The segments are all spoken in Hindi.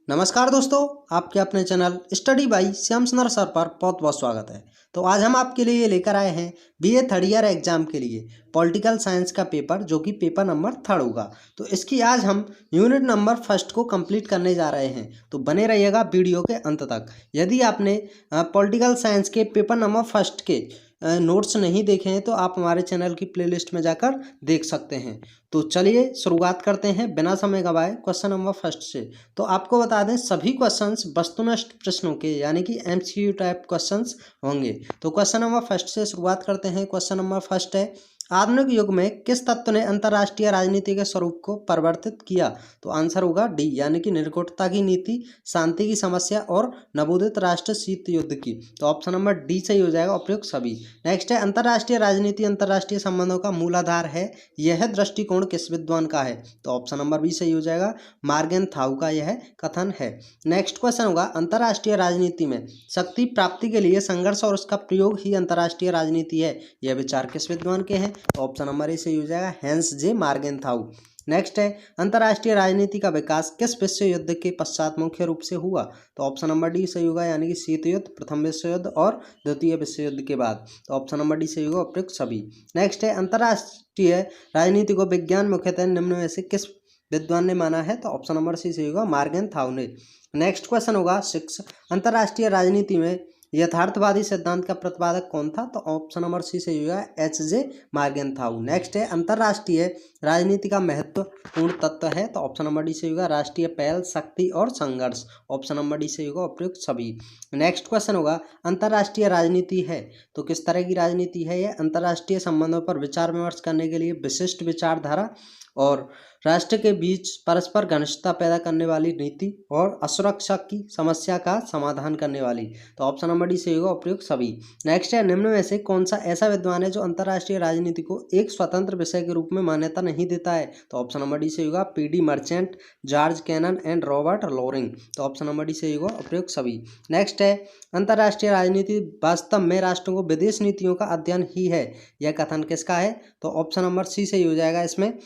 नमस्कार दोस्तों, आपके अपने चैनल स्टडी बाई श्याम सुंदर सर पर बहुत बहुत स्वागत है। तो आज हम आपके लिए लेकर आए हैं बीए थर्ड ईयर एग्जाम के लिए पॉलिटिकल साइंस का पेपर, जो कि पेपर नंबर 3 होगा। तो इसकी आज हम यूनिट नंबर फर्स्ट को कंप्लीट करने जा रहे हैं, तो बने रहिएगा वीडियो के अंत तक। यदि आपने पॉलिटिकल साइंस के पेपर नंबर फर्स्ट के नोट्स नहीं देखे हैं तो आप हमारे चैनल की प्लेलिस्ट में जाकर देख सकते हैं। तो चलिए शुरुआत करते हैं बिना समय गवाए क्वेश्चन नंबर फर्स्ट से। तो आपको बता दें, सभी क्वेश्चंस वस्तुनिष्ठ प्रश्नों के यानी कि एमसीक्यू टाइप क्वेश्चंस होंगे। तो क्वेश्चन नंबर फर्स्ट से शुरुआत करते हैं। क्वेश्चन नंबर फर्स्ट है, आधुनिक युग में किस तत्व ने अंतर्राष्ट्रीय राजनीति के स्वरूप को परिवर्तित किया? तो आंसर होगा डी, यानी कि निरंकुशता की नीति, शांति की समस्या और नवोदित राष्ट्र शीत युद्ध की। तो ऑप्शन नंबर डी सही हो जाएगा, उपयुक्त सभी। नेक्स्ट है, अंतर्राष्ट्रीय राजनीति अंतर्राष्ट्रीय संबंधों का मूल आधार है, यह दृष्टिकोण किस विद्वान का है? तो ऑप्शन नंबर बी सही हो जाएगा, मार्गेनथाउ का यह कथन है। नेक्स्ट क्वेश्चन होगा, अंतर्राष्ट्रीय राजनीति में शक्ति प्राप्ति के लिए संघर्ष और उसका प्रयोग ही अंतर्राष्ट्रीय राजनीति है, यह विचार किस विद्वान के हैं? तो ऑप्शन नंबर ए सही हो जाएगा, हैंस जे मार्गेनथाउ। नेक्स्ट है, अंतर्राष्ट्रीय राजनीति का विकास किस विश्व युद्ध के पश्चात मुख्य रूप से हुआ? तो ऑप्शन नंबर डी सही होगा, यानी कि शीत युद्ध, प्रथम विश्व युद्ध और द्वितीय विश्व युद्ध के बाद। तो ऑप्शन नंबर डी सही होगा, उपयुक्त सभी। नेक्स्ट है, अंतर्राष्ट्रीय राजनीति को विज्ञान मुख्यतः निम्न में से किस विद्वान ने माना है? तो ऑप्शन नंबर सी सही होगा, मार्गेनथाउ ने। नेक्स्ट क्वेश्चन होगा 6, अंतर्राष्ट्रीय राजनीति में यथार्थवादी सिद्धांत का प्रतिपादक कौन था? तो ऑप्शन नंबर सी सही होगा, एच जे मार्गेनथाउ। नेक्स्ट है, अंतर्राष्ट्रीय राजनीति का महत्वपूर्ण तत्व है? तो ऑप्शन नंबर डी सही होगा, राष्ट्रीय पहल, शक्ति और संघर्ष। ऑप्शन नंबर डी सही होगा, उपयुक्त सभी। नेक्स्ट क्वेश्चन होगा, अंतर्राष्ट्रीय राजनीति है तो किस तरह की राजनीति है? यह अंतर्राष्ट्रीय संबंधों पर विचार विमर्श करने के लिए विशिष्ट विचारधारा और राष्ट्र के बीच परस्पर घनिष्ठता पैदा करने वाली नीति और असुरक्षा की समस्या का समाधान करने वाली। तो ऑप्शन नंबर डी सही होगा, उपयुक्त सभी। नेक्स्ट है, निम्न में से कौन सा ऐसा विद्वान है जो अंतर्राष्ट्रीय राजनीति को एक स्वतंत्र विषय के रूप में मान्यता नहीं देता है? तो ऑप्शन नंबर डी सही होगा, PD merchant, George Kennan and Robert Loring. तो ऑप्शन नंबर डी सही होगा, उपयुक्त सभी। नेक्स्ट है, अंतर्राष्ट्रीय राजनीति वास्तव में राष्ट्रों को विदेश नीतियों का अध्ययन ही है, यह कथन किसका है? तो ऑप्शन नंबर सी सही हो जाएगा, इसमें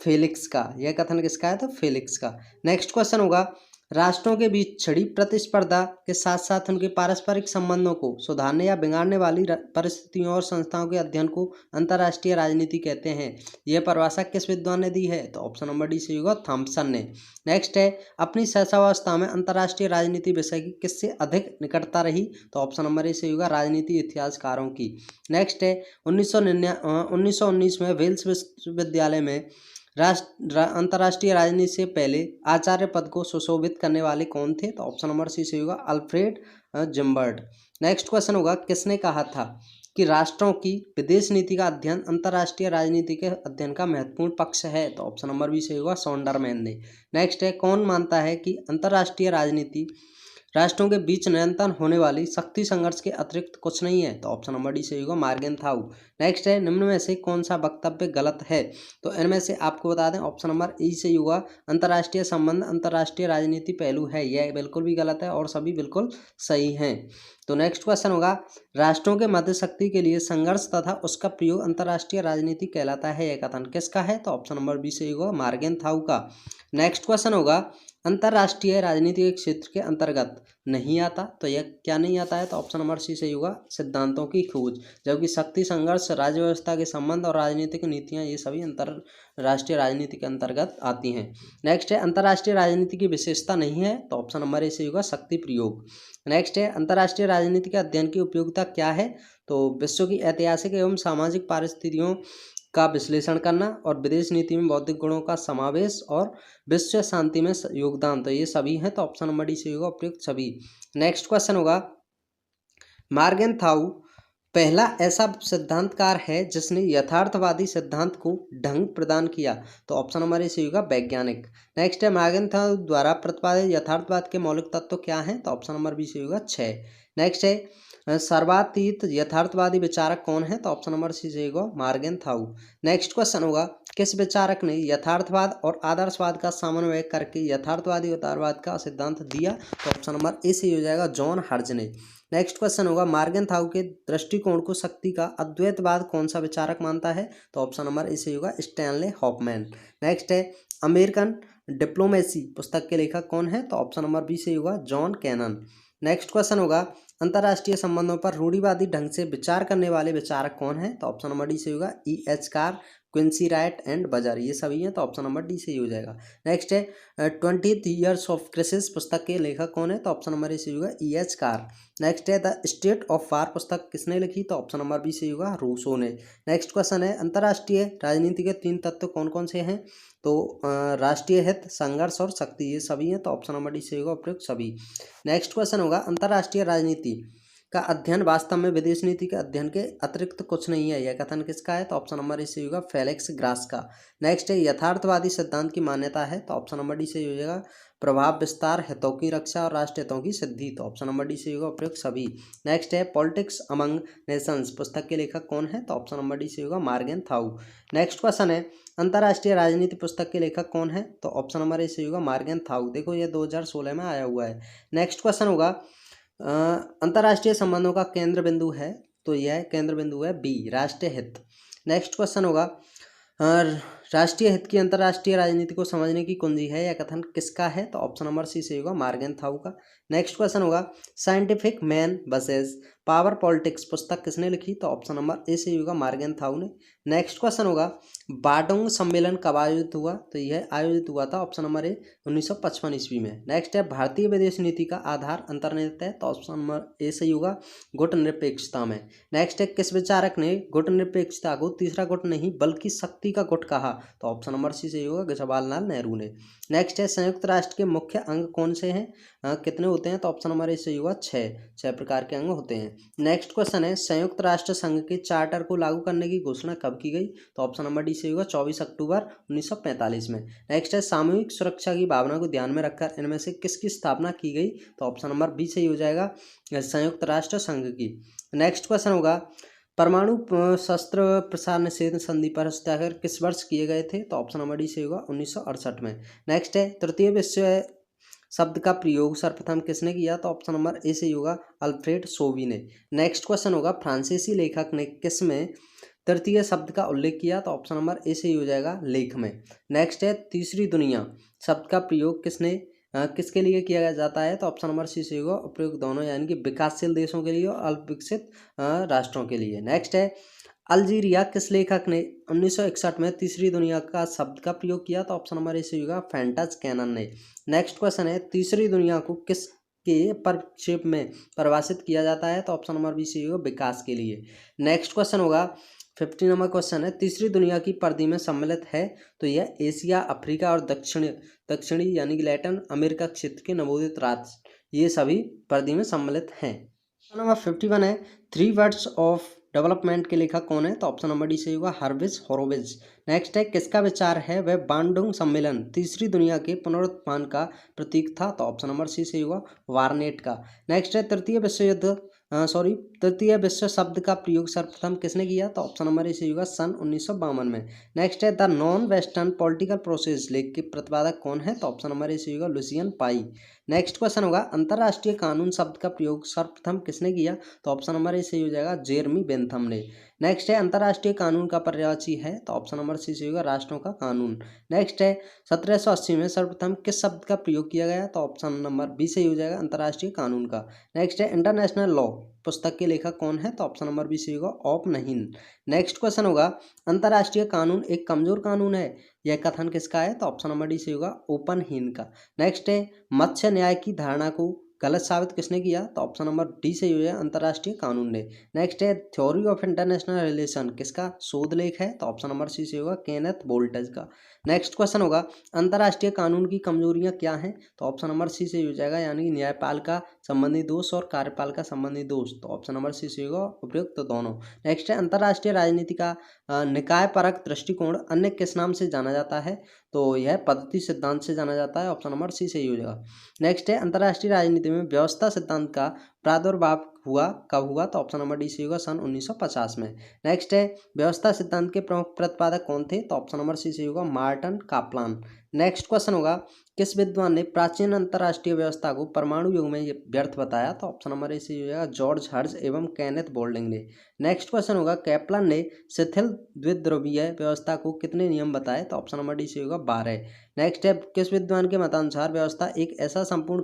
फेलिक्स का। यह कथन किसका है? तो फेलिक्स का। नेक्स्ट क्वेश्चन होगा, राष्ट्रों के बीच छिड़ी प्रतिस्पर्धा के साथ साथ उनके पारस्परिक संबंधों को सुधारने या बिगाड़ने वाली परिस्थितियों और संस्थाओं के अध्ययन को अंतर्राष्ट्रीय राजनीति कहते हैं, यह परिभाषा किस विद्वान ने दी है? तो ऑप्शन नंबर डी सही होगा, थॉम्पसन ने। नेक्स्ट है, अपनी सहसावस्था में अंतर्राष्ट्रीय राजनीति विषय की किससे अधिक निकटता रही? तो ऑप्शन नंबर ए सही होगा, राजनीति इतिहासकारों की। नेक्स्ट है, 1919 में वेल्स विश्वविद्यालय में अंतर्राष्ट्रीय राजनीति से पहले आचार्य पद को सुशोभित करने वाले कौन थे? तो ऑप्शन नंबर सी सही होगा, अल्फ्रेड जिम्बर्ट। नेक्स्ट क्वेश्चन होगा, किसने कहा था कि राष्ट्रों की विदेश नीति का अध्ययन अंतर्राष्ट्रीय राजनीति के अध्ययन का महत्वपूर्ण पक्ष है? तो ऑप्शन नंबर बी सही होगा, सॉन्डरमैन ने। नेक्स्ट है, कौन मानता है कि अंतर्राष्ट्रीय राजनीति राष्ट्रों के बीच निरंतर होने वाली शक्ति संघर्ष के अतिरिक्त कुछ नहीं है? तो ऑप्शन नंबर डी सही होगा, मार्गेनथाउ। नेक्स्ट है, निम्न में से कौन सा वक्तव्य गलत है? तो इनमें से आपको बता दें, ऑप्शन नंबर ई सही होगा, अंतर्राष्ट्रीय संबंध अंतर्राष्ट्रीय राजनीति पहलू है, यह बिल्कुल भी गलत है और सभी बिल्कुल सही हैं। तो नेक्स्ट क्वेश्चन होगा, राष्ट्रों के मध्य शक्ति के लिए संघर्ष तथा उसका प्रयोग अंतर्राष्ट्रीय राजनीति कहलाता है, यह कथन किसका है? तो ऑप्शन नंबर बी सही होगा, मार्गेनथाउ का। नेक्स्ट क्वेश्चन होगा, अंतर्राष्ट्रीय राजनीति के क्षेत्र के अंतर्गत नहीं आता, तो यह क्या नहीं आता है? तो ऑप्शन नंबर सी सही होगा, सिद्धांतों की खोज। जबकि शक्ति संघर्ष, राज्य व्यवस्था के संबंध और राजनीतिक नीतियां, ये सभी अंतर्राष्ट्रीय राजनीति के अंतर्गत आती हैं। नेक्स्ट है, अंतर्राष्ट्रीय राजनीति की विशेषता नहीं है, तो ऑप्शन नंबर ए सही होगा, शक्ति प्रयोग। नेक्स्ट है, अंतर्राष्ट्रीय राजनीति के अध्ययन की उपयोगिता क्या है? तो विश्व की ऐतिहासिक एवं सामाजिक परिस्थितियों का विश्लेषण करना और विदेश नीति में बौद्धिक गुणों का समावेश और विश्व शांति में योगदान, तो ये सभी हैं। तो ऑप्शन नंबर डी सही होगा, उपयुक्त सभी। नेक्स्ट क्वेश्चन होगा, मार्गेनथाउ पहला ऐसा सिद्धांतकार है जिसने यथार्थवादी सिद्धांत को ढंग प्रदान किया, तो ऑप्शन नंबर ए सही होगा, वैज्ञानिक। नेक्स्ट है, मार्गेनथाउ द्वारा प्रतिपादित यथार्थवाद के मौलिक तत्व क्या हैं? तो ऑप्शन नंबर बी सही होगा, 6। नेक्स्ट है, सर्वातीत यथार्थवादी विचारक कौन है? तो ऑप्शन नंबर सी सही होगा, मार्गेनथाउ। नेक्स्ट क्वेश्चन होगा, किस विचारक ने यथार्थवाद और आदर्शवाद का समन्वय करके यथार्थवादी उदारवाद का सिद्धांत दिया? तो ऑप्शन नंबर ए सही हो जाएगा, जॉन हर्ज ने। नेक्स्ट क्वेश्चन होगा, मार्गेनथाउ के दृष्टिकोण को शक्ति का अद्वैतवाद कौन सा विचारक मानता है? तो ऑप्शन नंबर ए सही होगा, स्टैनले हॉफमैन। नेक्स्ट है, अमेरिकन डिप्लोमेसी पुस्तक के लेखक कौन है? तो ऑप्शन नंबर बी सही होगा जॉन कैनन। नेक्स्ट क्वेश्चन होगा अंतर्राष्ट्रीय संबंधों पर रूढ़िवादी ढंग से विचार करने वाले विचारक कौन है? तो ऑप्शन नंबर डी सही होगा E.H. Carr, Quincy Wright and Buzan, ये सभी हैं, तो ऑप्शन नंबर डी सही हो जाएगा। नेक्स्ट है 20th ईयर्स ऑफ क्राइसिस पुस्तक के लेखक कौन है? तो ऑप्शन नंबर ए सही होगा E.H. कार। नेक्स्ट है द स्टेट ऑफ वार पुस्तक किसने लिखी? तो ऑप्शन नंबर बी सही होगा रूसो ने। नेक्स्ट क्वेश्चन है अंतर्राष्ट्रीय राजनीति के 3 तत्व कौन कौन से हैं? तो राष्ट्रीय हित, संघर्ष और शक्ति, ये सभी हैं, तो ऑप्शन नंबर डी सही होगा उपयुक्त सभी। नेक्स्ट क्वेश्चन होगा अंतर्राष्ट्रीय राजनीति का अध्ययन वास्तव में विदेश नीति के अध्ययन के अतिरिक्त कुछ नहीं है, यह कथन किसका है? तो ऑप्शन नंबर ए सही होगा फेलिक्स ग्रास का। नेक्स्ट है यथार्थवादी सिद्धांत की मान्यता है, तो ऑप्शन नंबर डी सही हो जाएगा प्रभाव विस्तार, हितों की रक्षा और राष्ट्र हितों की सिद्धि, तो ऑप्शन नंबर डी सही होगा उपयुक्त सभी। नेक्स्ट है पॉलिटिक्स अमंग नेशंस पुस्तक के लेखक कौन है? तो ऑप्शन नंबर डी सही होगा मार्गेन थाउ। नेक्स्ट क्वेश्चन है अंतर्राष्ट्रीय राजनीति पुस्तक के लेखक कौन है? तो ऑप्शन नंबर ए सही होगा मार्गेन थाउ। देखो ये 2016 में आया हुआ है। नेक्स्ट क्वेश्चन होगा अंतर्राष्ट्रीय संबंधों का केंद्र बिंदु है, तो यह केंद्र बिंदु है बी राष्ट्रीय हित। नेक्स्ट क्वेश्चन होगा राष्ट्रीय हित की अंतर्राष्ट्रीय राजनीति को समझने की कुंजी है, यह कथन किसका है? तो ऑप्शन नंबर सी से होगा मार्गेन थाउ का। नेक्स्ट क्वेश्चन होगा scientific man versus power politics पुस्तक किसने लिखी? तो ऑप्शन नंबर ए से होगा मार्गेन थाउ ने। नेक्स्ट क्वेश्चन होगा बाडोंग सम्मेलन कब आयोजित हुआ? तो यह आयोजित हुआ था ऑप्शन नंबर ए 1955 ईस्वी में। नेक्स्ट है भारतीय विदेश नीति का आधार अंतर्निहित है, तो ऑप्शन नंबर ए सही होगा गुट निरपेक्षता में। नेक्स्ट है किस विचारक ने गुट निरपेक्षता को तीसरा गुट नहीं बल्कि शक्ति का गुट कहा? तो ऑप्शन नंबर सी सही होगा जवाहरलाल नेहरू ने। नेक्स्ट है संयुक्त राष्ट्र के मुख्य अंग कौन से हैं, कितने होते हैं? तो ऑप्शन नंबर ए सही होगा 6 प्रकार के अंग होते हैं। नेक्स्ट क्वेश्चन है संयुक्त राष्ट्र संघ के चार्टर को लागू करने की घोषणा कब की गई? तो ऑप्शन नंबर डी सही होगा 24 अक्टूबर 1945 में। नेक्स्ट है सामूहिक सुरक्षा की भावना को ध्यान में रखकर इनमें से किसकी स्थापना की गई? तो ऑप्शन नंबर बी सही हो जाएगा संयुक्त राष्ट्र संघ की। नेक्स्ट क्वेश्चन होगा परमाणु शस्त्र प्रसार निषेध संधि पर हस्ताक्षर किस वर्ष किए गए थे? तो ऑप्शन नंबर डी सही होगा 1968 में। नेक्स्ट है तृतीय विश्व शब्द का प्रयोग सर्वप्रथम किसने किया? तो ऑप्शन नंबर ए सही होगा अल्फ्रेड सोवी ने। नेक्स्ट क्वेश्चन होगा फ्रांसीसी लेखक ने किस में तृतीय शब्द का उल्लेख किया? तो ऑप्शन नंबर ए सही हो जाएगा लेख में। नेक्स्ट है तीसरी दुनिया शब्द का प्रयोग किसके लिए किया जाता है? तो ऑप्शन नंबर सी सही होगा उपयुक्त दोनों, यानी कि विकासशील देशों के लिए और अल्प विकसित राष्ट्रों के लिए। नेक्स्ट है अल्जीरिया किस लेखक ने 1961 में तीसरी दुनिया का शब्द का प्रयोग किया? तो ऑप्शन नंबर ए सही होगा फेंटस कैनन ने। नेक्स्ट क्वेश्चन है तीसरी दुनिया को किस के परिप्रेक्ष्य में परिभाषित किया जाता है? तो ऑप्शन नंबर बी सही होगा विकास के लिए। नेक्स्ट क्वेश्चन होगा 50 नंबर क्वेश्चन है तीसरी दुनिया की परिधि में सम्मिलित है, तो यह एशिया, अफ्रीका और दक्षिणी यानी कि लैटिन अमेरिका क्षेत्र के नवोदित राज्य, ये सभी परिधि में सम्मिलित हैं। नंबर 51 है 3 वर्ड्स ऑफ डेवलपमेंट के लेखक कौन है? तो ऑप्शन नंबर डी सही होगा हर्विज होरोविज। नेक्स्ट है किसका विचार है वह बांडुंग सम्मेलन तीसरी दुनिया के पुनरुत्थान का प्रतीक था? तो ऑप्शन नंबर सी सही होगा वार्नेट का। नेक्स्ट है तृतीय विश्व शब्द का प्रयोग सर्वप्रथम किसने किया? तो ऑप्शन नंबर ए सही होगा सन 1952 में। नेक्स्ट है the non western political process लेख के प्रतिपादक कौन है? तो ऑप्शन नंबर ए सही होगा लुसियन पाई। नेक्स्ट क्वेश्चन होगा अंतर्राष्ट्रीय कानून शब्द का प्रयोग सर्वप्रथम किसने किया? तो ऑप्शन नंबर ए सही हो जाएगा जेरमी बेंथम ने। नेक्स्ट है अंतर्राष्ट्रीय कानून का पर्यायवाची है? तो ऑप्शन नंबर सी सही होगा राष्ट्रों का कानून। नेक्स्ट है 1780 में सर्वप्रथम किस शब्द का प्रयोग किया गया? तो ऑप्शन नंबर बी सही हो जाएगा अंतर्राष्ट्रीय कानून का। नेक्स्ट है इंटरनेशनल लॉ पुस्तक के लेखक कौन है? तो ऑप्शन नंबर बी सही होगा ओपनहीन। नेक्स्ट क्वेश्चन होगा अंतर्राष्ट्रीय कानून एक कमजोर कानून है, यह कथन किसका है? तो ऑप्शन नंबर डी सही होगा ओपनहीन का। नेक्स्ट है मत्स्य न्याय की धारणा को गलत साबित किसने किया? तो ऑप्शन नंबर डी सही हो जाएगा अंतर्राष्ट्रीय कानून ने। नेक्स्ट है थ्योरी ऑफ इंटरनेशनल रिलेशन किसका शोध लेख है? तो ऑप्शन नंबर सी सही होगा केनेथ बोल्टज का। नेक्स्ट क्वेश्चन होगा अंतर्राष्ट्रीय कानून की कमजोरियां क्या हैं? तो ऑप्शन नंबर सी सही हो जाएगा, यानी कि न्यायपालिका संबंधी दोष और कार्यपालिका संबंधी दोष, तो ऑप्शन नंबर सी सही होगा उपयुक्त तो दोनों। नेक्स्ट है अंतर्राष्ट्रीय राजनीति का निकाय परक दृष्टिकोण अन्य किस नाम से जाना जाता है? तो यह पद्धति सिद्धांत से जाना जाता है, ऑप्शन नंबर सी सही हो जाएगा। नेक्स्ट है अंतर्राष्ट्रीय राजनीति में व्यवस्था सिद्धांत का प्रादुर्भाव कब हुआ? तो ऑप्शन नंबर डी सही होगा सन 1950 में। नेक्स्ट है व्यवस्था सिद्धांत के प्रमुख प्रतिपादक कौन थे? तो ऑप्शन नंबर सी सही होगा मार्टिन कापलान। नेक्स्ट क्वेश्चन होगा किस विद्वान ने प्राचीन अंतर्राष्ट्रीय व्यवस्था को परमाणु युग में व्यर्थ बताया? तो ऑप्शन नंबर ए सही हो जाएगा जॉर्ज हर्ज एवं केनेथ बोल्डिंग ने। नेक्स्ट क्वेश्चन होगा कैप्लन ने शिथिल द्विध्रुवीय व्यवस्था को कितने नियम बताए? तो ऑप्शन नंबर डी सही होगा 12। नेक्स्ट है किस विद्वान के मतानुसार व्यवस्था एक ऐसा संपूर्ण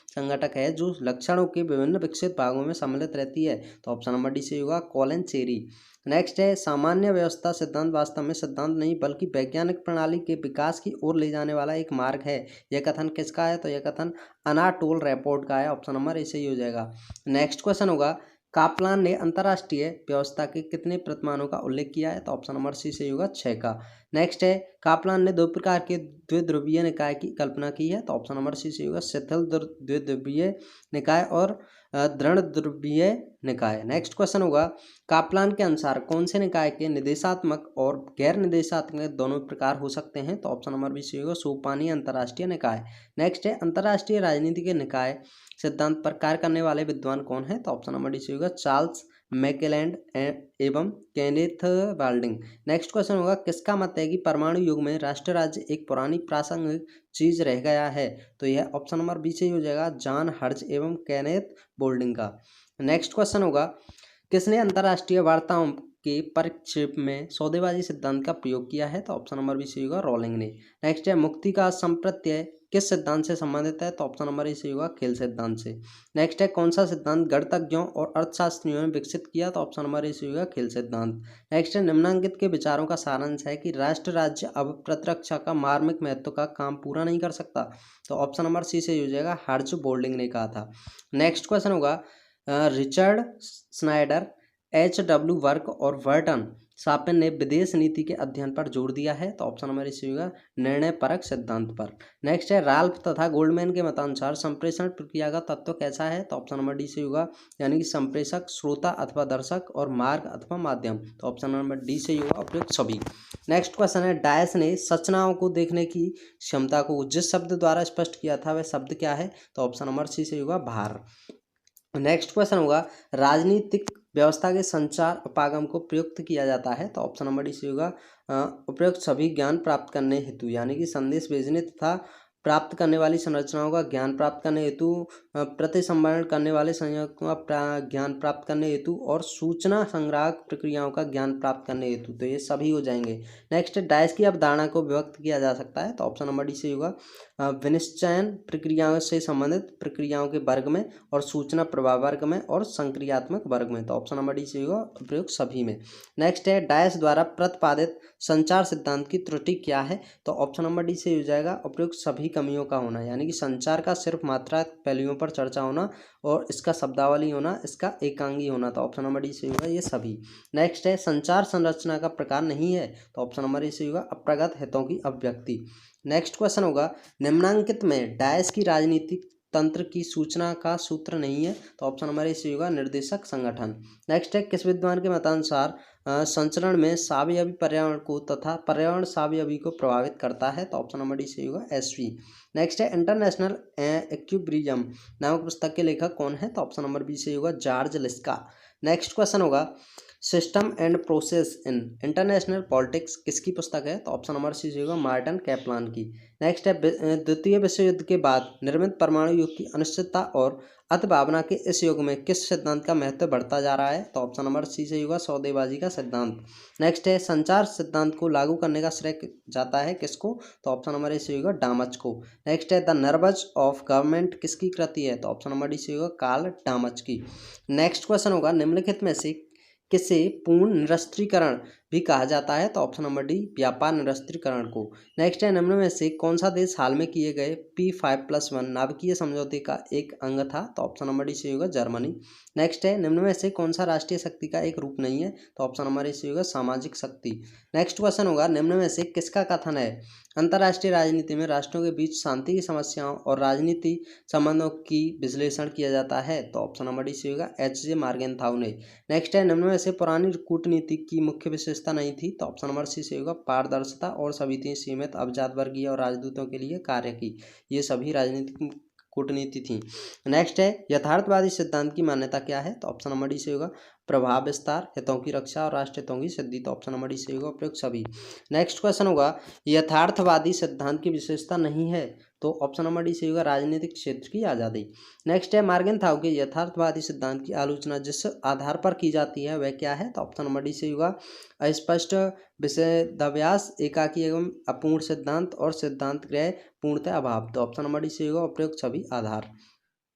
संगठक है जो लक्षणों के विभिन्न विकसित भागों में सम्मिलित रहती है? तो ऑप्शन नंबर डी सही होगा कॉलिन चेरी। नेक्स्ट है सामान्य व्यवस्था सिद्धांत वास्तव में सिद्धांत नहीं बल्कि वैज्ञानिक प्रणाली के विकास की ओर ले जाने वाला एक मार्ग है। यह कथन किसका है? तो यह कथन अनाटोल रैपोर्ट का है। ऑप्शन नंबर ए सही हो जाएगा। नेक्स्ट क्वेश्चन होगा कापलान ने अंतर्राष्ट्रीय व्यवस्था के कितने प्रतिमानों का उल्लेख किया है? तो ऑप्शन नंबर सी सही होगा 6 का। नेक्स्ट है कापलान ने दो प्रकार के द्विध्रुवीय निकाय की कल्पना की है? तो ऑप्शन नंबर सी सही होगा शिथिल द्विध्रुवीय निकाय और दृढ़ ध्रुवीय निकाय। नेक्स्ट क्वेश्चन होगा कापलान के अनुसार कौन से निकाय के निर्देशात्मक और गैर निर्देशात्मक दोनों प्रकार हो सकते हैं? तो ऑप्शन नंबर बी सही होगा सोपानी अंतर्राष्ट्रीय निकाय। नेक्स्ट है अंतर्राष्ट्रीय राजनीति के निकाय सिद्धांत पर कार्य करने वाले विद्वान कौन है? तो ऑप्शन नंबर डी सही होगा चार्ल्स मैकेलैंड एवं केनेथ बाल्डिंग। नेक्स्ट क्वेश्चन होगा किसका मत है कि परमाणु युग में राष्ट्र राज्य एक पुरानी प्रासंगिक चीज रह गया है? तो यह ऑप्शन नंबर बी सही हो जाएगा जॉन हर्ज एवं केनेथ बोल्डिंग का। नेक्स्ट क्वेश्चन होगा किसने अंतर्राष्ट्रीय वार्ताओं के परिप्रेक्ष्य में सौदेबाजी सिद्धांत का प्रयोग किया है? तो ऑप्शन नंबर बी सही होगा रोलिंग ने। नेक्स्ट है मुक्ति का संप्रत्यय किस सिद्धांत से संबंधित है? तो ऑप्शन नंबर ए सही होगा खेल सिद्धांत से। नेक्स्ट है कौन सा सिद्धांत गणितज्ञों और अर्थशास्त्रियों ने विकसित किया? तो ऑप्शन नंबर ए सही होगा खेल सिद्धांत। नेक्स्ट है निम्नलिखित के विचारों का सारांश है कि राष्ट्र राज्य अब प्रतिरक्षा का मार्मिक महत्व का काम पूरा नहीं कर सकता? तो ऑप्शन नंबर सी सही हो जाएगा हर्ज बोल्डिंग ने कहा था। नेक्स्ट क्वेश्चन होगा रिचर्ड स्नाइडर H.W. वर्क और वर्टन सापिन ने विदेश नीति के अध्ययन पर जोर दिया है? तो ऑप्शन नंबर इसी होगा निर्णय परक सिद्धांत पर। नेक्स्ट है राल्फ तथा गोल्डमैन के मतानुसार संप्रेषण प्रक्रिया का तत्व कैसा है? तो ऑप्शन नंबर डी से होगा यानी कि संप्रेषक श्रोता अथवा दर्शक और मार्ग अथवा माध्यम। तो ऑप्शन नंबर डी से होगा उपयुक्त सभी। नेक्स्ट क्वेश्चन है डायस ने संरचनाओं को देखने की क्षमता को जिस शब्द द्वारा स्पष्ट किया था वह शब्द क्या है? तो ऑप्शन नंबर सी से होगा भार। नेक्स्ट क्वेश्चन होगा राजनीतिक व्यवस्था के संचार उपागम को प्रयुक्त किया जाता है? तो ऑप्शन नंबर डी से होगा उपयुक्त सभी ज्ञान प्राप्त करने हेतु यानी कि संदेश भेजने तथा प्राप्त करने वाली संरचनाओं का ज्ञान प्राप्त करने हेतु प्रतिसंवरण करने वाले संयोजकों का ज्ञान प्राप्त करने हेतु और सूचना संग्राहक प्रक्रियाओं का ज्ञान प्राप्त करने हेतु। तो ये सभी हो जाएंगे। नेक्स्ट डायस की अवधारणा को विभक्त किया जा सकता है? तो ऑप्शन नंबर डी से होगा विनिश्चयन प्रक्रियाओं से संबंधित प्रक्रियाओं के वर्ग में और सूचना प्रवाह वर्ग में और संक्रियात्मक वर्ग में। तो ऑप्शन नंबर डी से होगा उपयुक्त सभी में। नेक्स्ट है डायस द्वारा प्रतिपादित संचार सिद्धांत की त्रुटि क्या है? तो ऑप्शन नंबर डी से हो जाएगा उपयुक्त सभी कमियों का होना यानी कि संचार का सिर्फ मात्रा पहलुओं पर चर्चा होना और इसका शब्दावली होना, इसका एकांगी होना। तो ऑप्शन नंबर डी से होगा ये सभी। नेक्स्ट है संचार संरचना का प्रकार नहीं है? तो ऑप्शन नंबर ए से होगा अप्रगत हितों की अभिव्यक्ति। नेक्स्ट क्वेश्चन होगा निम्नांकित में डायस की राजनीतिक तंत्र की सूचना का सूत्र नहीं है? तो ऑप्शन नंबर ए से होगा निर्देशक संगठन। नेक्स्ट है किस विद्वान के मतानुसार संचरण में सावयवी पर्यावरण को तथा पर्यावरण सावयवी को प्रभावित करता है? तो ऑप्शन नंबर डी से होगा एसवी। नेक्स्ट है इंटरनेशनल इक्विलिब्रियम नामक पुस्तक के लेखक कौन है? तो ऑप्शन नंबर बी से होगा जॉर्ज लिस्का। नेक्स्ट क्वेश्चन होगा system and process in international politics किसकी पुस्तक है? तो ऑप्शन नंबर सी होगा मार्टिन कैपलान की। नेक्स्ट है द्वितीय विश्व युद्ध के बाद निर्मित परमाणु युग की अनिश्चितता और अतिभावना के इस युग में किस सिद्धांत का महत्व बढ़ता जा रहा है? तो ऑप्शन नंबर सी से होगा सौदेबाजी का सिद्धांत। नेक्स्ट है संचार सिद्धांत को लागू करने का श्रेय जाता है किसको? तो ऑप्शन नंबर ए से होगा डामच को। नेक्स्ट है द नर्वस ऑफ गवर्नमेंट किसकी कृति है? तो ऑप्शन नंबर डी से होगा कार्ल डामच की। नेक्स्ट क्वेश्चन होगा निम्नलिखित में से किसे पूर्ण निरस्त्रीकरण भी कहा जाता है? तो ऑप्शन नंबर डी व्यापार निरस्त्रीकरण को। नेक्स्ट है निम्न में से कौन सा देश हाल में किए गए P5+1 नाभिकीय समझौते का एक अंग था? तो ऑप्शन नंबर डी से होगा जर्मनी। नेक्स्ट है निम्न में से कौन सा राष्ट्रीय शक्ति का एक रूप नहीं है? तो ऑप्शन नंबर ए से होगा सामाजिक शक्ति। नेक्स्ट क्वेश्चन होगा निम्न में से किसका कथन है अंतर्राष्ट्रीय राजनीति में राष्ट्रों के बीच शांति की समस्याओं और राजनीति संबंधों की विश्लेषण किया जाता है? तो ऑप्शन नंबर डी से होगा H.J. मार्गेनथाउ ने। नेक्स्ट है निम्न में से पुरानी कूटनीति की मुख्य विशेषता नहीं थी? तो ऑप्शन नंबर सी से होगा पारदर्शिता और सभी सीमित अवजात वर्गीय और राजदूतों के लिए कार्य की। ये सभी राजनीतिक कूटनीति थी। नेक्स्ट है यथार्थवादी सिद्धांत की मान्यता क्या है? तो ऑप्शन नंबर डी से होगा प्रभाव विस्तार, हितों की रक्षा और राष्ट्र हितों की सिद्धि। तो ऑप्शन नंबर डी से होगा उपयुक्त सभी। नेक्स्ट क्वेश्चन होगा यथार्थवादी सिद्धांत की विशेषता नहीं है तो ऑप्शन नंबर डी सही होगा राजनीतिक क्षेत्र की आज़ादी। नेक्स्ट है मार्गेनथाउ के यथार्थवादी सिद्धांत की आलोचना जिस आधार पर की जाती है वह क्या है, तो ऑप्शन नंबर डी सही होगा अस्पष्ट विषयाभ्यास, एकाकी एवं अपूर्ण सिद्धांत और सिद्धांत ग्रह पूर्णतः अभाव। तो ऑप्शन नंबर डी सही होगा उपयुक्त सभी आधार।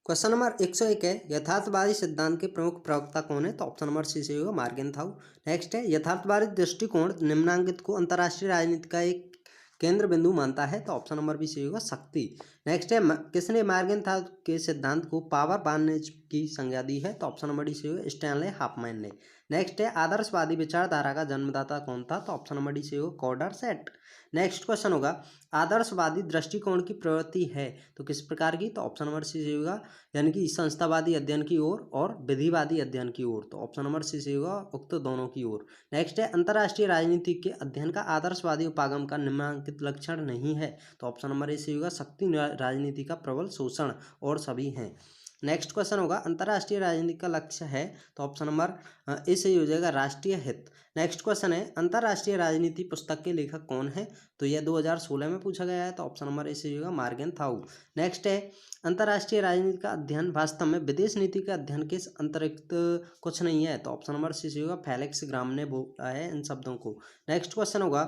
क्वेश्चन नंबर 101 है यथार्थवादी सिद्धांत के प्रमुख प्रवक्ता कौन है, तो ऑप्शन नंबर सी सही होगा मार्गेनथाउ। नेक्स्ट है यथार्थवादी दृष्टिकोण निम्नांकित को अंतर्राष्ट्रीय राजनीति का एक केंद्र बिंदु मानता है, तो ऑप्शन नंबर बी सही होगा शक्ति। नेक्स्ट है किसने मार्गेनथाउ के सिद्धांत को पावर बांधने की संज्ञा दी है, तो ऑप्शन नंबर डी सही होगा स्टैनले हाफमैन ने। नेक्स्ट है आदर्शवादी विचारधारा का जन्मदाता कौन था, तो ऑप्शन नंबर डी सही होगा कॉर्डरसेट। नेक्स्ट क्वेश्चन होगा आदर्शवादी दृष्टिकोण की प्रवृत्ति है तो किस प्रकार की, तो ऑप्शन नंबर सी सही होगा यानी कि संस्थावादी अध्ययन की ओर और विधिवादी अध्ययन की ओर। तो ऑप्शन नंबर सी सही होगा उक्त दोनों की ओर। नेक्स्ट है अंतर्राष्ट्रीय राजनीति के अध्ययन का आदर्शवादी उपागम का निम्नांकित लक्षण नहीं है, तो ऑप्शन नंबर ए सही होगा शक्ति राजनीति का प्रबल शोषण और सभी हैं। नेक्स्ट क्वेश्चन होगा अंतर्राष्ट्रीय राजनीति का लक्ष्य है, तो ऑप्शन नंबर ए सही हो जाएगा राष्ट्रीय हित। नेक्स्ट क्वेश्चन है अंतर्राष्ट्रीय राजनीति पुस्तक के लेखक कौन है, तो यह 2016 में पूछा गया है, तो ऑप्शन नंबर ए सही होगा मार्गेनथाउ। नेक्स्ट है अंतर्राष्ट्रीय राजनीति का अध्ययन वास्तव में विदेश नीति के अध्ययन के अतिरिक्त कुछ नहीं है, तो ऑप्शन नंबर सी होगा फेलिक्स ग्राम ने बोला है इन शब्दों को। नेक्स्ट क्वेश्चन होगा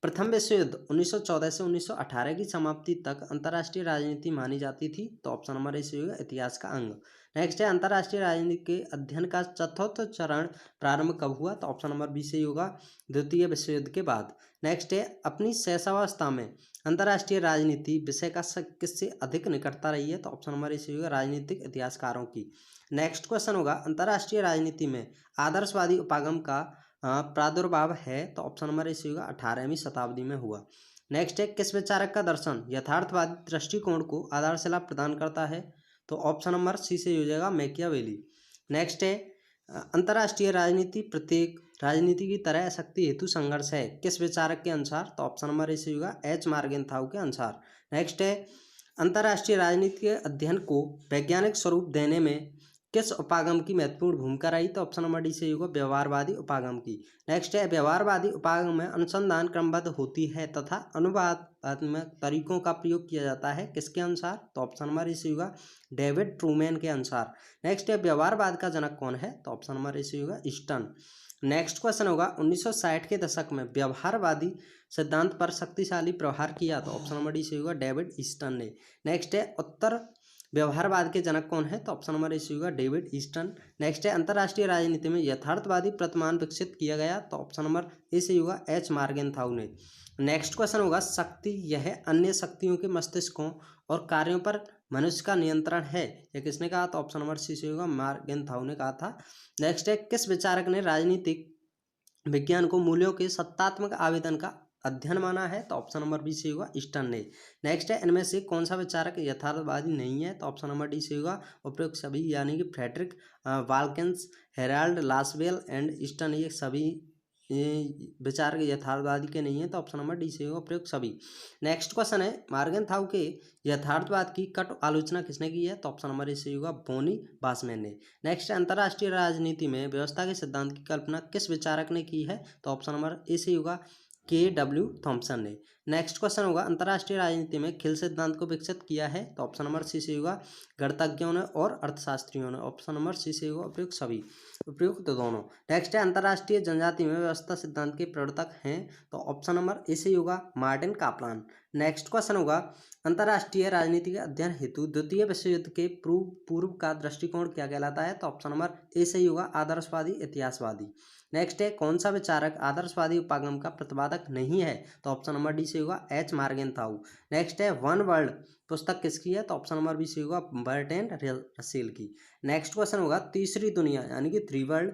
प्रथम विश्व युद्ध 1914 से 1918 की समाप्ति तक अंतर्राष्ट्रीय राजनीति मानी जाती थी, तो ऑप्शन नंबर ए सही होगा इतिहास का अंग। नेक्स्ट है अंतर्राष्ट्रीय राजनीति के अध्ययन का चतुर्थ चरण प्रारंभ कब हुआ, तो ऑप्शन नंबर बी सही होगा द्वितीय विश्व युद्ध के बाद। नेक्स्ट है अपनी शैशवावस्था में अंतर्राष्ट्रीय राजनीति विषय का किससे अधिक निकटता रही है, तो ऑप्शन नंबर ए सही होगा राजनीतिक इतिहासकारों की। नेक्स्ट क्वेश्चन होगा अंतर्राष्ट्रीय राजनीति में आदर्शवादी उपागम का प्रादुर्भाव है, तो ऑप्शन नंबर ए सही होगा 18वीं शताब्दी में हुआ। नेक्स्ट है किस विचारक का दर्शन यथार्थवादी दृष्टिकोण को आधारशिला प्रदान करता है, तो ऑप्शन नंबर सी से हो जाएगा मैकियावेली। नेक्स्ट है अंतर्राष्ट्रीय राजनीति प्रत्येक राजनीति की तरह शक्ति हेतु संघर्ष है किस विचारक के अनुसार, तो ऑप्शन नंबर ए सही होगा एच मार्गेनथाउ के अनुसार। नेक्स्ट है अंतर्राष्ट्रीय राजनीति के अध्ययन को वैज्ञानिक स्वरूप देने में किस उपागम की महत्वपूर्ण भूमिका रही, तो ऑप्शन नंबर डी सही होगा व्यवहारवादी उपागम की। नेक्स्ट है व्यवहारवादी उपागम में अनुसंधान क्रमबद्ध होती है तथा अनुवादात्मक तरीकों का प्रयोग किया जाता है किसके अनुसार, तो ऑप्शन नंबर ए सही होगा डेविड ट्रूमैन के अनुसार। नेक्स्ट है व्यवहारवाद का जनक कौन है, तो ऑप्शन नंबर ए सही होगा ईस्टन। नेक्स्ट क्वेश्चन होगा 1960 के दशक में व्यवहारवादी सिद्धांत पर शक्तिशाली प्रहार किया, तो ऑप्शन नंबर डी सही होगा डेविड ईस्टन ने। नेक्स्ट है उत्तर व्यवहारवाद के जनक कौन है, तो ऑप्शन नंबर ए सही होगा डेविड ईस्टन। नेक्स्ट है अंतर्राष्ट्रीय राजनीति में यथार्थवादी प्रतिमान विकसित किया गया, तो ऑप्शन नंबर ए सही होगा एच मार्गेनथाउ ने। नेक्स्ट क्वेश्चन होगा शक्ति यह अन्य शक्तियों के मस्तिष्कों और कार्यों पर मनुष्य का नियंत्रण है, यह किसने कहा, तो ऑप्शन नंबर सी सही होगा मार्गेनथाउ ने कहा था। नेक्स्ट है किस विचारक ने राजनीतिक विज्ञान को मूल्यों के सत्तात्मक आवेदन का अध्ययन माना है, तो ऑप्शन नंबर बी सही होगा ईस्टन ने। नेक्स्ट है इनमें से कौन सा विचारक यथार्थवादी नहीं है, तो ऑप्शन नंबर डी सही होगा उपयुक्त सभी यानी कि Frederick Watkins, Harold Lasswell and Easton, ये सभी विचारक यथार्थवादी के नहीं है, तो ऑप्शन नंबर डी सही होगा उपयुक्त सभी। नेक्स्ट क्वेश्चन है मार्गेनथाउ के यथार्थवाद की कट आलोचना किसने की है, तो ऑप्शन नंबर ए सही होगा बोनी बासमैन ने। नेक्स्ट अंतर्राष्ट्रीय राजनीति में व्यवस्था के सिद्धांत की कल्पना किस विचारक ने की है, तो ऑप्शन नंबर ए सही होगा KW थॉम्सन ने। नेक्स्ट क्वेश्चन होगा अंतर्राष्ट्रीय राजनीति में खिल सिद्धांत को विकसित किया है, तो ऑप्शन नंबर सी सही होगा गणितज्ञों ने और अर्थशास्त्रियों ने। ऑप्शन नंबर सी सही होगा उपयुक्त सभी, उपयुक्त दोनों। नेक्स्ट है अंतर्राष्ट्रीय जनजाति में व्यवस्था सिद्धांत के प्रवर्तक हैं, तो ऑप्शन नंबर ए सही होगा मार्टिन कापलान। नेक्स्ट क्वेश्चन होगा अंतर्राष्ट्रीय राजनीति के अध्ययन हेतु द्वितीय विश्व युद्ध के पूर्व का दृष्टिकोण क्या कहलाता है, तो ऑप्शन नंबर ए सही होगा आदर्शवादी इतिहासवादी। नेक्स्ट है कौन सा विचारक आदर्शवादी उपागम का प्रतिपादक नहीं है, तो ऑप्शन नंबर डी सही होगा एच मार्गेनथाउ। नेक्स्ट है वन वर्ल्ड पुस्तक किसकी है, तो ऑप्शन नंबर बी सही होगा बर्ट्रैंड रसेल की। नेक्स्ट क्वेश्चन होगा तीसरी दुनिया यानी कि थ्री वर्ल्ड,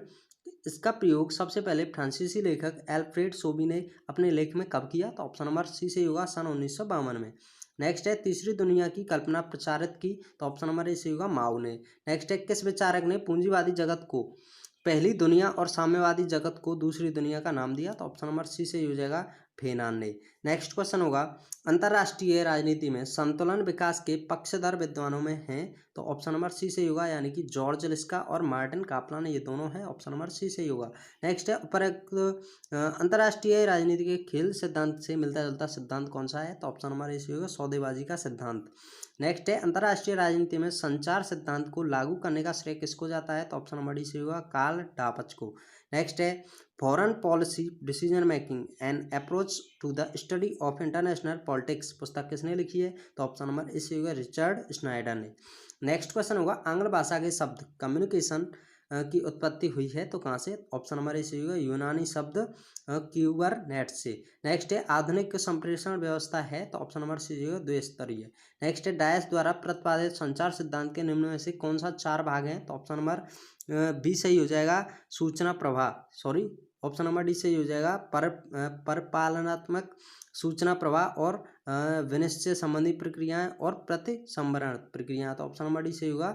इसका प्रयोग सबसे पहले फ्रांसीसी लेखक एल्फ्रेड सोबी ने अपने लेख में कब किया, तो ऑप्शन नंबर सी सही होगा सन 1952 में। नेक्स्ट है तीसरी दुनिया की कल्पना प्रचारित की, तो ऑप्शन नंबर ए सही होगा माओ ने। नेक्स्ट है किस विचारक ने पूंजीवादी जगत को पहली दुनिया और साम्यवादी जगत को दूसरी दुनिया का नाम दिया? तो ऑप्शन नंबर सी सही हो जाएगा, फेनान ने। नेक्स्ट क्वेश्चन होगा, अंतर्राष्ट्रीय राजनीति में संतुलन विकास के पक्षधर विद्वानों में हैं? तो ऑप्शन नंबर सी सही होगा, यानी कि जॉर्ज लिस्का और मार्टिन कापलान, ये दोनों हैं। ऑप्शन नंबर सी सही होगा। नेक्स्ट है, उपरोक्त अंतर्राष्ट्रीय राजनीति के खेल सिद्धांत से मिलता जुलता सिद्धांत कौन सा है? तो ऑप्शन नंबर ए सही होगा, सौदेबाजी का सिद्धांत। नेक्स्ट है, अंतर्राष्ट्रीय राजनीति में संचार सिद्धांत को लागू करने का श्रेय किसको जाता है? तो ऑप्शन नंबर डी सही होगा, कार्ल डापच को। नेक्स्ट है, foreign policy decision making and approach to the study of international politics पुस्तक किसने लिखी है? तो ऑप्शन नंबर ए सही होगा, रिचर्ड स्नाइडर ने। नेक्स्ट क्वेश्चन होगा, आंग्ल भाषा के शब्द कम्युनिकेशन की उत्पत्ति हुई है तो कहाँ से? ऑप्शन नंबर ए सही होगा, यूनानी शब्द क्यूबरनेट से। नेक्स्ट है, आधुनिक संप्रेषण व्यवस्था है? तो ऑप्शन नंबर सी होगा, द्विस्तरीय। नेक्स्ट है, डायस द्वारा प्रतिपादित संचार सिद्धांत के निम्न में से कौन सा 4 भाग हैं? तो ऑप्शन नंबर बी सही हो जाएगा, सूचना प्रवाह, सॉरी ऑप्शन नंबर डी सही हो जाएगा, परपालनात्मक सूचना प्रवाह और विनिश्चय संबंधी प्रक्रियाएं और प्रतिसंवरण प्रक्रियाएं। तो ऑप्शन नंबर डी सही होगा,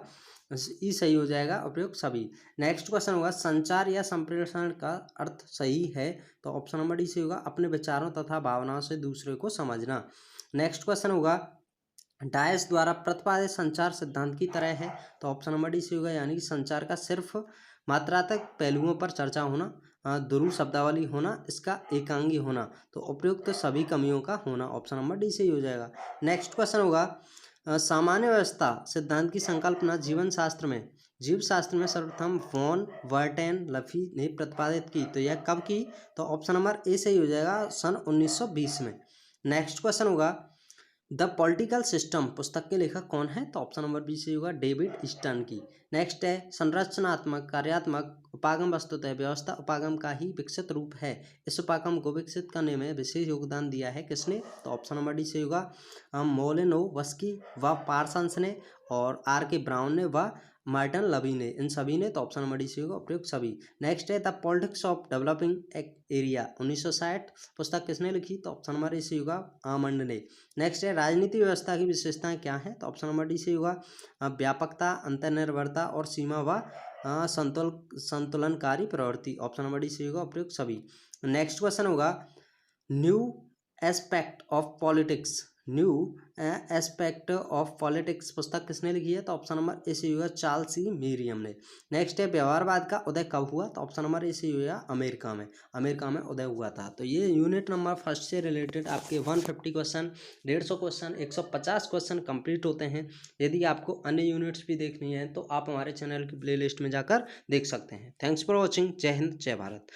ई सही हो जाएगा, उपयुक्त सभी। नेक्स्ट क्वेश्चन होगा, संचार या संप्रेषण का अर्थ सही है? तो ऑप्शन नंबर डी सही होगा, अपने विचारों तथा भावनाओं से दूसरे को समझना। नेक्स्ट क्वेश्चन होगा, डायस द्वारा प्रतिपादित संचार सिद्धांत की तरह है? तो ऑप्शन नंबर डी सही होगा, यानी कि संचार का सिर्फ मात्रात्मक पहलुओं पर चर्चा होना, दुरु शब्दावली होना, इसका एकांगी होना, तो उपयुक्त सभी कमियों का होना। ऑप्शन नंबर डी सही हो जाएगा। नेक्स्ट क्वेश्चन होगा, सामान्य व्यवस्था सिद्धांत की संकल्पना जीवन शास्त्र में जीव शास्त्र में सर्वप्रथम वॉन वर्टेन लफी ने प्रतिपादित की, तो यह कब की? तो ऑप्शन नंबर ए सही हो जाएगा, सन 1920 में। नेक्स्ट क्वेश्चन होगा, द पॉलिटिकल सिस्टम पुस्तक के लेखक कौन है? तो ऑप्शन नंबर बी सही होगा, डेविड ईस्टन की। नेक्स्ट है, संरचनात्मक कार्यात्मक उपागम वस्तुतः व्यवस्था उपागम का ही विकसित रूप है। इस उपागम को विकसित करने में विशेष योगदान दिया है किसने? तो ऑप्शन नंबर डी सही होगा, मोलेनोवस्की व पार्सन्स ने, और आर के ब्राउन ने व मार्टिन लवी ने, इन सभी ने। तो ऑप्शन नंबर डी सही होगा, उपयुक्त सभी। नेक्स्ट है, the politics of developing area 1960 पुस्तक किसने लिखी? तो ऑप्शन नंबर ए सही होगा, आमंड ने। नेक्स्ट है, राजनीति व्यवस्था की विशेषताएं क्या हैं? तो ऑप्शन नंबर डी सही होगा, व्यापकता, अंतर्निर्भरता और सीमा व संतुलनकारी प्रवृत्ति। ऑप्शन नंबर डी सही होगा, उपयुक्त सभी। नेक्स्ट क्वेश्चन होगा, new aspect of politics politics पुस्तक किसने लिखी है? तो ऑप्शन नंबर ए सही होगा, चार्ल्स सी मेरियम ने। नेक्स्ट है, व्यवहारवाद का उदय कब हुआ? तो ऑप्शन नंबर ए सही होगा, अमेरिका में उदय हुआ था। तो ये यूनिट नंबर फर्स्ट से रिलेटेड आपके 150 क्वेश्चन, 150 क्वेश्चन, 150 क्वेश्चन कंप्लीट होते हैं। यदि आपको अन्य यूनिट्स भी देखनी है तो आप हमारे चैनल की प्लेलिस्ट में जाकर देख सकते हैं। Thanks for watching. जय हिंद, जय भारत।